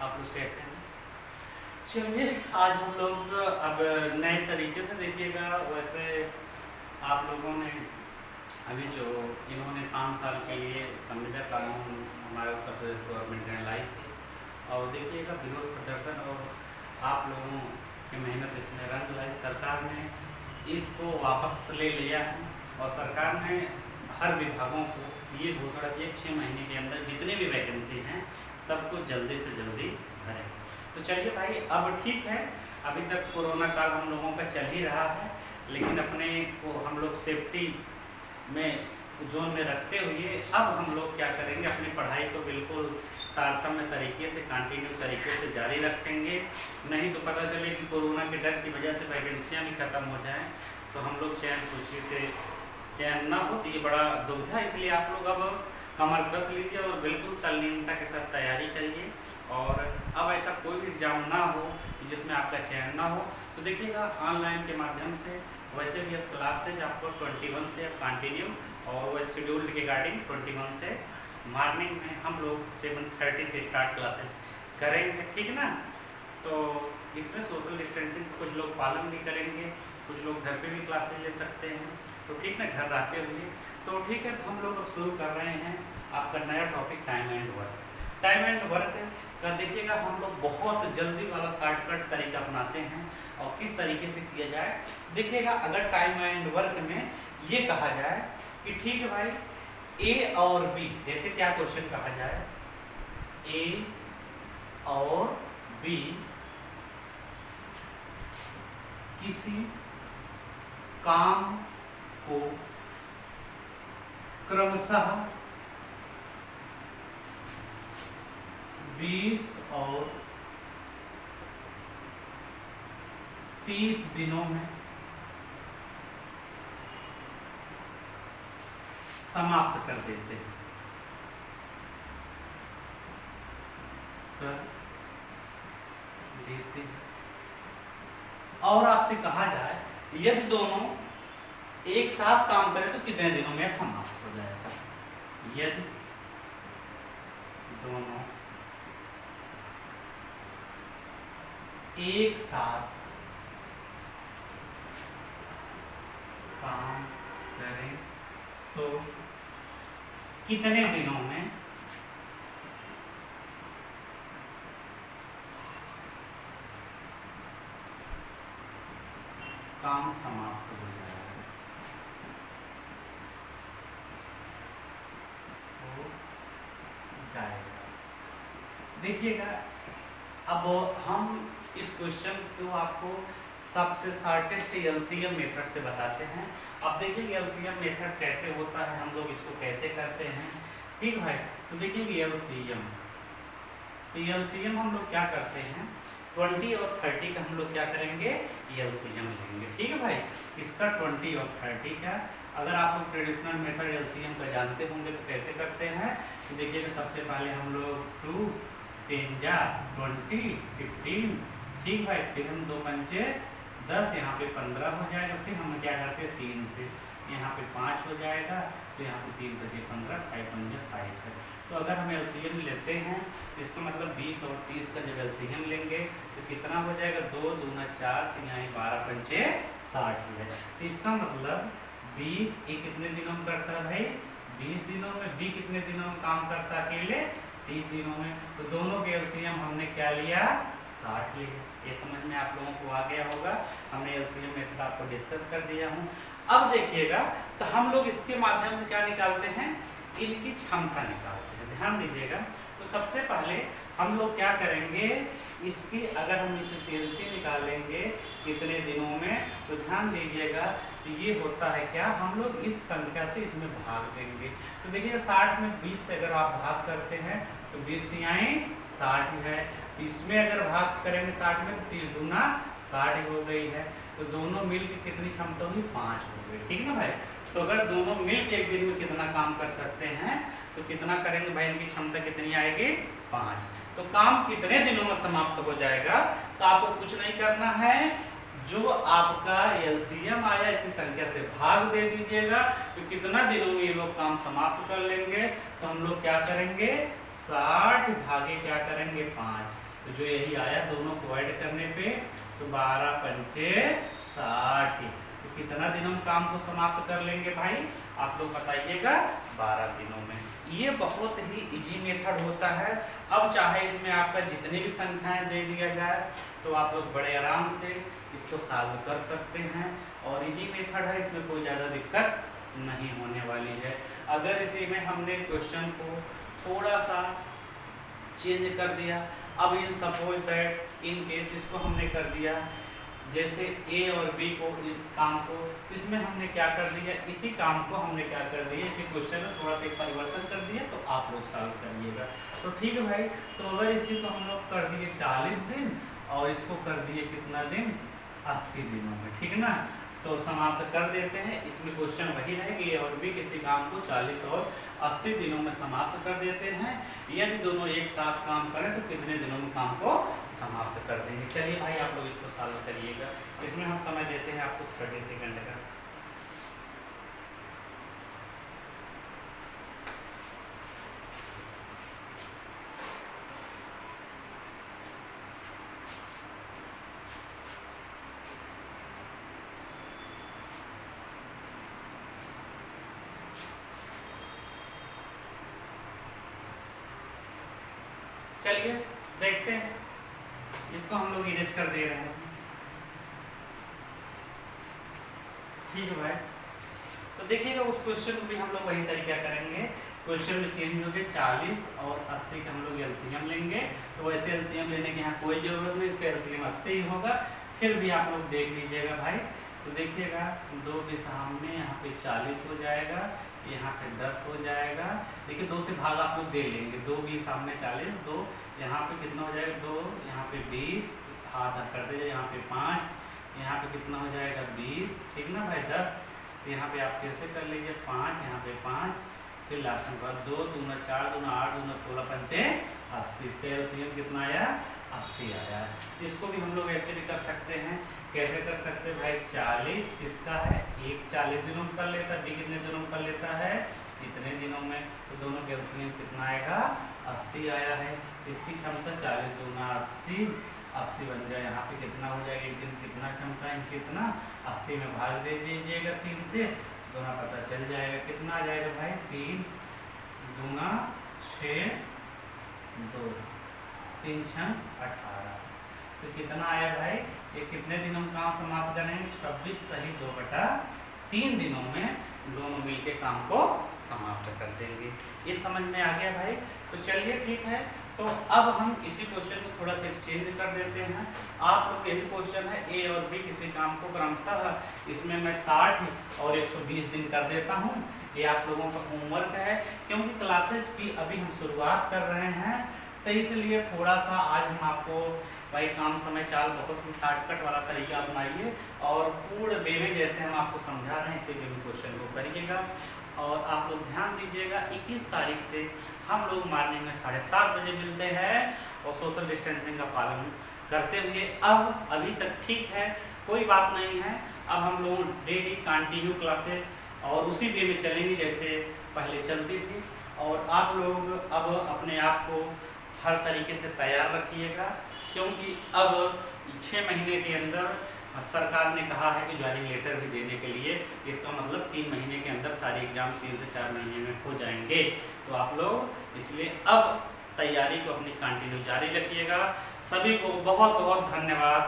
आप लोग कैसे हैं? चलिए आज हम लोग अब नए तरीके से देखिएगा। वैसे आप लोगों ने अभी जो इन्होंने 5 साल के लिए संविदा कानून हमारे उत्तर प्रदेश गवर्नमेंट ने लाई थी, और देखिएगा विरोध प्रदर्शन और आप लोगों की मेहनत इसमें रंग लाई। सरकार ने इसको वापस ले लिया है और सरकार ने हर विभागों को ये घोषणा की 6 महीने के अंदर जितने भी वैकेंसी हैं सबको जल्दी से जल्दी भरें। तो चलिए भाई, अब ठीक है, अभी तक कोरोना काल हम लोगों का चल ही रहा है, लेकिन अपने को हम लोग सेफ्टी में जोन में रखते हुए अब हम लोग क्या करेंगे, अपनी पढ़ाई को बिल्कुल तारतम्य तरीके से कंटिन्यू तरीके से जारी रखेंगे। नहीं तो पता चले कि कोरोना के डर की वजह से वैकेंसियाँ भी ख़त्म हो जाएं तो हम लोग चयन सूची से चयन ना हो, तो ये बड़ा दुविधा। इसलिए आप लोग अब कमर कस लीजिए और बिल्कुल तल्लीनता के साथ तैयारी करिए। और अब ऐसा कोई भी एग्जाम ना हो जिसमें आपका चयन ना हो, तो देखिएगा ऑनलाइन के माध्यम से वैसे भी अब क्लासेज आपको 21 से अब कंटिन्यू, और वह शेड्यूल्ड के गार्डिंग 21 से मॉर्निंग में हम लोग 7:30 से स्टार्ट क्लासेज करेंगे, ठीक है ना। तो इसमें सोशल डिस्टेंसिंग कुछ लोग पालन भी करेंगे, कुछ लोग घर पे भी क्लासेज ले सकते हैं, तो ठीक ना, घर रहते हुए। तो ठीक है, हम लोग अब शुरू कर रहे हैं आपका नया topic time and work. Time and work का देखिएगा हम लोग बहुत जल्दी वाला शॉर्टकट तरीका अपनाते हैं, और किस तरीके से किया जाए देखिएगा। अगर टाइम एंड वर्क में ये कहा जाए कि ठीक है भाई, ए और बी, जैसे क्या क्वेश्चन कहा जाए, ए और बी किसी काम को क्रमशः 20 और 30 दिनों में समाप्त कर देते हैं, और आपसे कहा जाए यदि दोनों एक साथ काम करें तो कितने दिनों में समाप्त हो जाएगा। यदि दोनों एक साथ काम करें तो कितने दिनों में काम समाप्त हो जाएगा। हो जाएगा। देखिएगा, अब हम इस क्वेश्चन को आपको सबसे शॉर्टेस्ट एलसीएम मेथड से बताते हैं। अब देखिए एलसीएम मेथड कैसे होता है, हम लोग इसको कैसे करते हैं, ठीक भाई। तो देखिए एलसीएम, तो एलसीएम हम लोग क्या करते हैं, 20 और 30 का हम लोग क्या करेंगे, एलसीएम लेंगे, ठीक है भाई। इसका 20 और 30 का, अगर आप लोग ट्रेडिशनल मेथड एलसीएम का जानते होंगे तो कैसे करते हैं, तो देखिएगा सबसे पहले हम लोग 2 10 जा 20 15, ठीक भाई। फिर हम 2 पंचे 10, यहाँ पे 15 हो जाएगा। फिर हम क्या करते हैं 3 से यहाँ पे 5 हो जाएगा, तो यहाँ पे 3 बचे 15, 5 पंजे 5 है। तो अगर हम एलसीएम लेते हैं तो इसका मतलब 20 और 30 का जब एलसीएम लेंगे तो कितना हो जाएगा, 2 दूना 4, 3 12 पंचे 60 है। तो इसका मतलब 20 ये कितने दिनों में करता है भाई, 20 दिनों में। बी कितने दिनों में काम करता है अकेले, 30 दिनों में। तो दोनों के एलसीएम हमने क्या लिया, 60 लिया। ये समझ में आप लोगों को आ गया होगा, हमने एलसीएम मेथड आपको डिस्कस कर दिया हूँ। अब देखिएगा, तो हम लोग इसके माध्यम से क्या निकालते हैं, इनकी क्षमता निकालते हैं, ध्यान दीजिएगा। तो सबसे पहले हम लोग क्या करेंगे, इसकी अगर हम एफिशिएंसी निकालेंगे कितने दिनों में, तो ध्यान दीजिएगा, तो ये होता है क्या, हम लोग इस संख्या से इसमें भाग देंगे। तो देखिए 60 में 20 से अगर आप भाग करते हैं तो 20 तिहाई 60 है। तो इसमें अगर भाग करेंगे 60 में तो 30 दूना 60 हो गई है। तो दोनों मिल के कितनी क्षमता हुई, 5 हो गई, ठीक ना भाई। तो अगर दोनों मिल के एक दिन में कितना काम कर सकते हैं, तो कितना करेंगे भाई, इनकी क्षमता कितनी आएगी, 5। तो काम कितने दिनों में समाप्त हो जाएगा, तो आपको कुछ नहीं करना है, जो आपका एलसीएम आया इसी संख्या से भाग दे दीजिएगा। तो कितना दिनों में ये लोग काम समाप्त कर लेंगे, तो हम लोग क्या करेंगे, 60 भागे क्या करेंगे 5, तो जो यही आया दोनों को ऐड करने पे तो 12 पंचे 60। तो कितना दिनों में काम को समाप्त कर लेंगे भाई, आप लोग बताइएगा? 12 दिनों में। ये बहुत ही इजी मेथड होता है। अब चाहे इसमें आपका जितनी भी संख्याएं दे दिया जाए तो आप लोग बड़े आराम से इसको सॉल्व कर सकते हैं, और इजी मेथड है, इसमें कोई ज़्यादा दिक्कत नहीं होने वाली है। अगर इसी में हमने क्वेश्चन को थोड़ा सा चेंज कर दिया, अब in suppose that in case इसको हमने कर दिया जैसे ए और बी को काम को, इसमें हमने क्या कर दिया, इसी काम को हमने क्या कर दिया, इसी क्वेश्चन में थोड़ा सा परिवर्तन कर दिया, तो आप लोग सॉल्व करिएगा। तो ठीक है भाई, तो अगर इसी को हम लोग कर दिए 40 दिन और इसको कर दिए कितना दिन, 80 दिनों में, ठीक है ना, तो समाप्त कर देते हैं। इसमें क्वेश्चन वही है कि ए और बी किसी काम को 40 और 80 दिनों में समाप्त कर देते हैं। यदि दोनों एक साथ काम करें तो कितने दिनों में काम को समाप्त कर देंगे। चलिए भाई आप लोग इसको सॉल्व करिएगा। इसमें हम समय देते हैं आपको 30 सेकंड का। चलिए देखते हैं, इसको हम लोग इरेज कर दे रहे हैं। ठीक है भाई, तो देखिएगा उस क्वेश्चन को भी हम लोग वही तरीका करेंगे। क्वेश्चन में चेंज हो गए 40 और 80 का हम लोग एलसीएम लेंगे, तो वैसे एलसीएम लेने की यहाँ कोई जरूरत नहीं, इसका एलसीएम 80 ही होगा। फिर भी आप लोग देख लीजिएगा भाई, तो देखिएगा 2 के सामने यहाँ पे 40 हो जाएगा, यहाँ पे 10 हो जाएगा। देखिए 2 से भाग आप लोग दे लेंगे, 2 भी सामने 40, 2 यहाँ पे कितना हो जाएगा, 2 यहाँ पे 20, हाथ कर दीजिए, यहाँ पे 5, यहाँ पे कितना हो जाएगा 20, ठीक ना भाई 10, तो यहाँ पे आप फिर से कर लीजिए 5, यहाँ पे 5, फिर लास्ट में 2 दूना 4 दूना 8 दूना 16 पंचे 80। इसका एलसीएम कितना आया, 80 आया। इसको भी हम लोग ऐसे भी कर सकते हैं, कैसे कर सकते हैं भाई, 40 किसका है, एक 40 दिनों में कर लेता है, बी कितने दिनों में कर लेता है, इतने दिनों में, तो दोनों का एलसीएम कितना आएगा, 80 आया है। इसकी क्षमता 40 दूना 80, 80 बन जाए, यहाँ पे कितना हो जाएगा, एक दिन कितना क्षमता है, कितना 80 में भाग दे दीजिएगा 3 से, दोनों पता चल जाएगा, कितना आ जाएगा भाई, 3 दूना 6, 2 3 6 18, तो कितना आया भाई, ये कितने दिनों में काम समाप्त करेंगे, 26 सही 2/3 दिनों में दोनों मिलके काम को समाप्त कर देंगे। ये समझ में आ गया भाई? तो चलिए ठीक है, तो अब हम इसी क्वेश्चन को थोड़ा सा एक्सचेंज कर देते हैं। आप लोग यही क्वेश्चन है, ए और बी किसी काम को क्रमशः, इसमें मैं 60 और 120 दिन कर देता हूँ। ये आप लोगों का होमवर्क है, क्योंकि क्लासेज की अभी हम शुरुआत कर रहे हैं, तो इसलिए थोड़ा सा आज हम आपको भाई काम समय चाल बहुत ही शॉर्टकट वाला तरीका अपनाइए, और पूर्ण वे में जैसे हम आपको समझा रहे हैं इसी वे में क्वेश्चन को करिएगा। और आप लोग ध्यान दीजिएगा, 21 तारीख से हम लोग मॉर्निंग में 7:30 बजे मिलते हैं, और सोशल डिस्टेंसिंग का पालन करते हुए। अब अभी तक ठीक है, कोई बात नहीं है, अब हम लोग डेली कंटिन्यू क्लासेज और उसी वे में चलेंगे जैसे पहले चलती थी। और आप लोग अब अपने आप को हर तरीके से तैयार रखिएगा, क्योंकि अब 6 महीने के अंदर सरकार ने कहा है कि ज्वाइनिंग लेटर भी देने के लिए, इसका मतलब 3 महीने के अंदर सारे एग्जाम 3 से 4 महीने में हो जाएंगे। तो आप लोग इसलिए अब तैयारी को अपनी कंटिन्यू जारी रखिएगा। सभी को बहुत बहुत धन्यवाद।